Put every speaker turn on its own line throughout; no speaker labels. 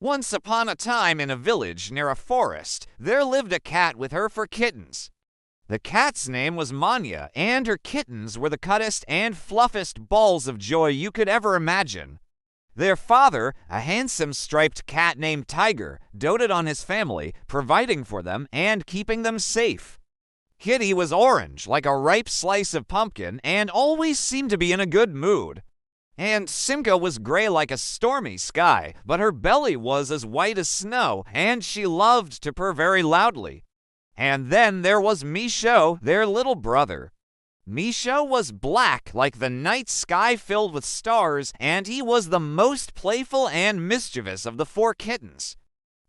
Once upon a time in a village near a forest, there lived a cat with her for kittens. The cat's name was Manya, and her kittens were the cuttest and fluffiest balls of joy you could ever imagine. Their father, a handsome striped cat named Tiger, doted on his family, providing for them and keeping them safe. Kitty was orange, like a ripe slice of pumpkin, and always seemed to be in a good mood. And Simca was gray like a stormy sky, but her belly was as white as snow, and she loved to purr very loudly. And then there was Michaud, their little brother. Michaud was black like the night sky filled with stars, and he was the most playful and mischievous of the four kittens.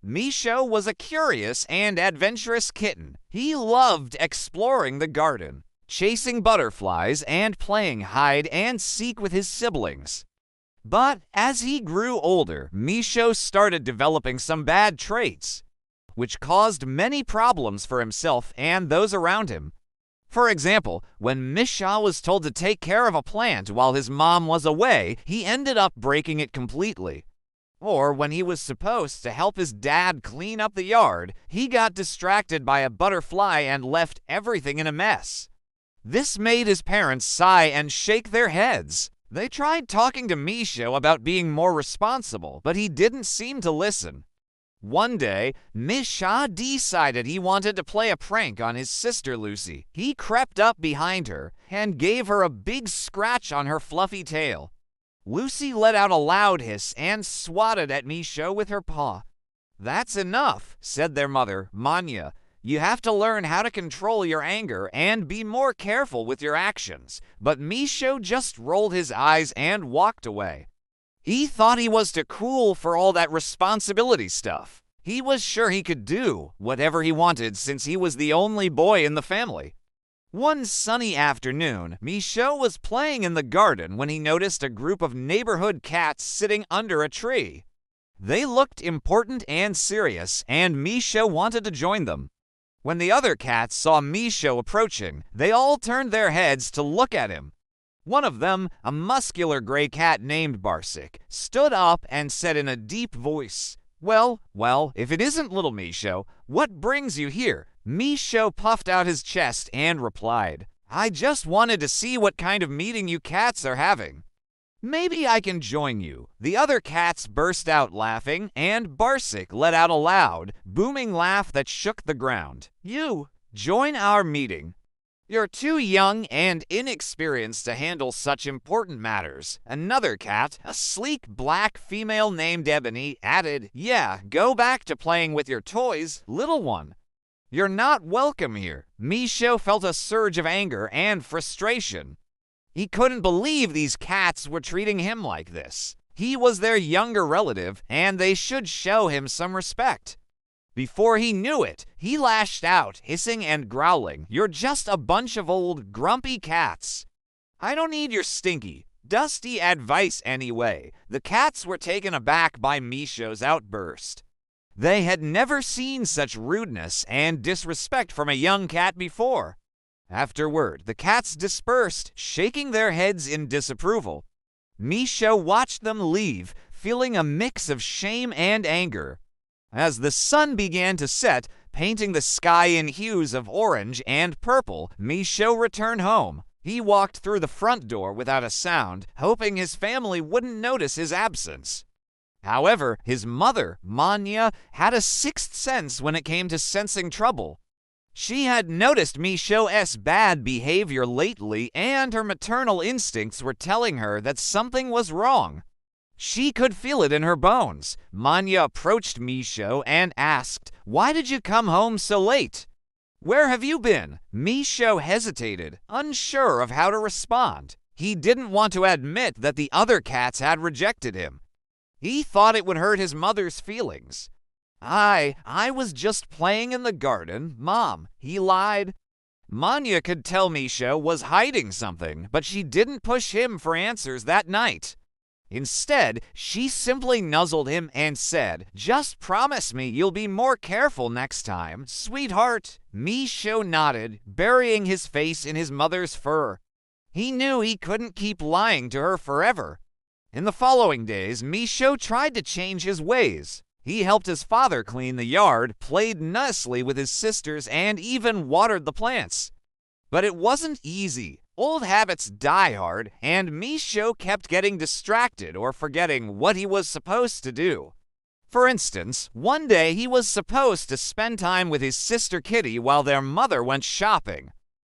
Michaud was a curious and adventurous kitten. He loved exploring the garden, chasing butterflies, and playing hide and seek with his siblings. But as he grew older, Michaud started developing some bad traits, which caused many problems for himself and those around him. For example, when Michaud was told to take care of a plant while his mom was away, he ended up breaking it completely. Or when he was supposed to help his dad clean up the yard, he got distracted by a butterfly and left everything in a mess. This made his parents sigh and shake their heads. They tried talking to Michaud about being more responsible, but he didn't seem to listen. One day, Michaud decided he wanted to play a prank on his sister Lucy. He crept up behind her and gave her a big scratch on her fluffy tail. Lucy let out a loud hiss and swatted at Michaud with her paw. "That's enough," said their mother, Manya. "You have to learn how to control your anger and be more careful with your actions." But Michaud just rolled his eyes and walked away. He thought he was too cool for all that responsibility stuff. He was sure he could do whatever he wanted since he was the only boy in the family. One sunny afternoon, Michaud was playing in the garden when he noticed a group of neighborhood cats sitting under a tree. They looked important and serious, and Michaud wanted to join them. When the other cats saw Michaud approaching, they all turned their heads to look at him. One of them, a muscular gray cat named Barsic, stood up and said in a deep voice, Well, if it isn't little Michaud, what brings you here?" Michaud puffed out his chest and replied, "I just wanted to see what kind of meeting you cats are having. Maybe I can join you." The other cats burst out laughing, and Barsic let out a loud, booming laugh that shook the ground. "You join our meeting? You're too young and inexperienced to handle such important matters." Another cat, a sleek black female named Ebony, added, "Yeah, go back to playing with your toys, little one. You're not welcome here." Michaud felt a surge of anger and frustration. He couldn't believe these cats were treating him like this. He was their younger relative, and they should show him some respect. Before he knew it, he lashed out, hissing and growling, "You're just a bunch of old, grumpy cats. I don't need your stinky, dusty advice anyway." The cats were taken aback by Michaud's outburst. They had never seen such rudeness and disrespect from a young cat before. Afterward, the cats dispersed, shaking their heads in disapproval. Michaud watched them leave, feeling a mix of shame and anger. As the sun began to set, painting the sky in hues of orange and purple, Michaud returned home. He walked through the front door without a sound, hoping his family wouldn't notice his absence. However, his mother, Manya, had a sixth sense when it came to sensing trouble. She had noticed Michaud's bad behavior lately, and her maternal instincts were telling her that something was wrong. She could feel it in her bones. Manya approached Michaud and asked, "Why did you come home so late? Where have you been?" Michaud hesitated, unsure of how to respond. He didn't want to admit that the other cats had rejected him. He thought it would hurt his mother's feelings. I was just playing in the garden, Mom," he lied. Manya could tell Michaud was hiding something, but she didn't push him for answers that night. Instead, she simply nuzzled him and said, "Just promise me you'll be more careful next time, sweetheart." Michaud nodded, burying his face in his mother's fur. He knew he couldn't keep lying to her forever. In the following days, Michaud tried to change his ways. He helped his father clean the yard, played nicely with his sisters, and even watered the plants. But it wasn't easy. Old habits die hard, and Misho kept getting distracted or forgetting what he was supposed to do. For instance, one day he was supposed to spend time with his sister Kitty while their mother went shopping.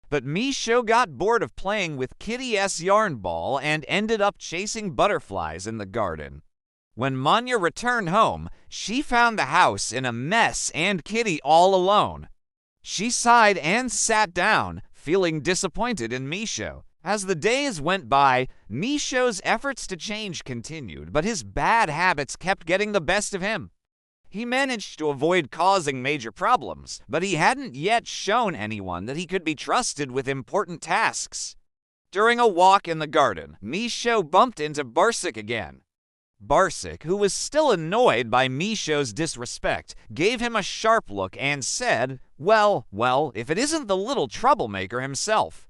But Misho got bored of playing with Kitty's yarn ball and ended up chasing butterflies in the garden. When Manya returned home, she found the house in a mess and Kitty all alone. She sighed and sat down, feeling disappointed in Misho. As the days went by, Misho's efforts to change continued, but his bad habits kept getting the best of him. He managed to avoid causing major problems, but he hadn't yet shown anyone that he could be trusted with important tasks. During a walk in the garden, Misho bumped into Barsik again. Barsik, who was still annoyed by Misho's disrespect, gave him a sharp look and said, well, if it isn't the little troublemaker himself.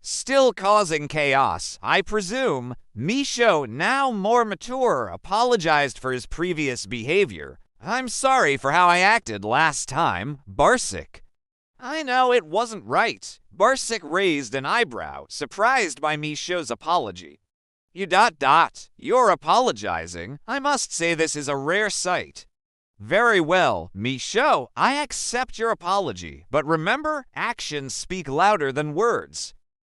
Still causing chaos, I presume, Misho, now more mature, apologized for his previous behavior. I'm sorry for how I acted last time, Barsik. I know it wasn't right. Barsik raised an eyebrow, surprised by Misho's apology. You're apologizing. I must say this is a rare sight. Very well, Misho, I accept your apology, but remember, actions speak louder than words.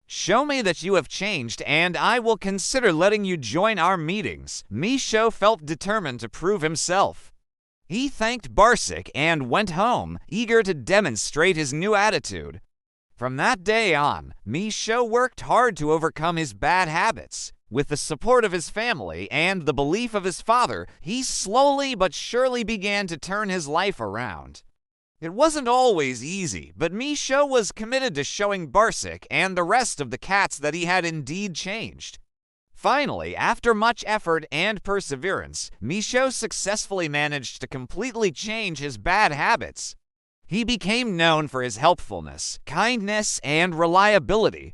Show me that you have changed, and I will consider letting you join our meetings. Misho felt determined to prove himself. He thanked Barsik and went home, eager to demonstrate his new attitude. From that day on, Misho worked hard to overcome his bad habits. With the support of his family and the belief of his father, he slowly but surely began to turn his life around. It wasn't always easy, but Misho was committed to showing Barsik and the rest of the cats that he had indeed changed. Finally, after much effort and perseverance, Misho successfully managed to completely change his bad habits. He became known for his helpfulness, kindness, and reliability.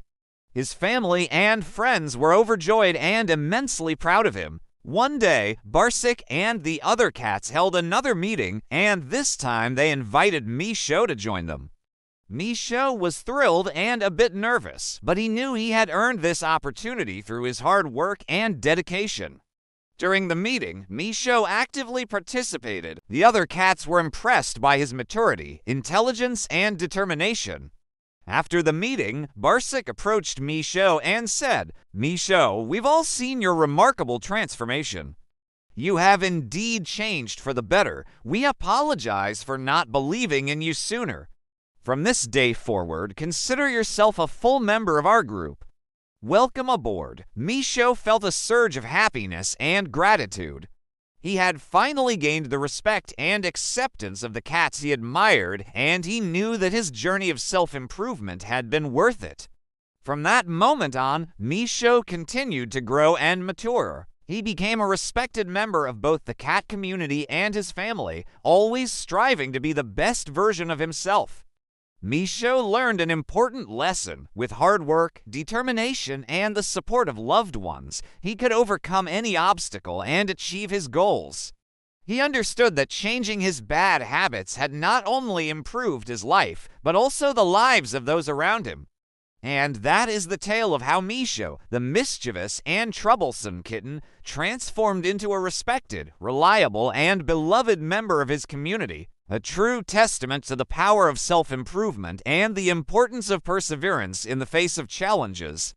His family and friends were overjoyed and immensely proud of him. One day, Barsik and the other cats held another meeting, and this time they invited Misho to join them. Misho was thrilled and a bit nervous, but he knew he had earned this opportunity through his hard work and dedication. During the meeting, Misho actively participated. The other cats were impressed by his maturity, intelligence, and determination. After the meeting, Barsik approached Misho and said, Misho, we've all seen your remarkable transformation. You have indeed changed for the better. We apologize for not believing in you sooner. From this day forward, consider yourself a full member of our group. Welcome aboard. Misho felt a surge of happiness and gratitude. He had finally gained the respect and acceptance of the cats he admired, and he knew that his journey of self-improvement had been worth it. From that moment on, Misho continued to grow and mature. He became a respected member of both the cat community and his family, always striving to be the best version of himself. Misho learned an important lesson. With hard work, determination, and the support of loved ones, he could overcome any obstacle and achieve his goals. He understood that changing his bad habits had not only improved his life, but also the lives of those around him. And that is the tale of how Misho, the mischievous and troublesome kitten, transformed into a respected, reliable, and beloved member of his community. A true testament to the power of self-improvement and the importance of perseverance in the face of challenges.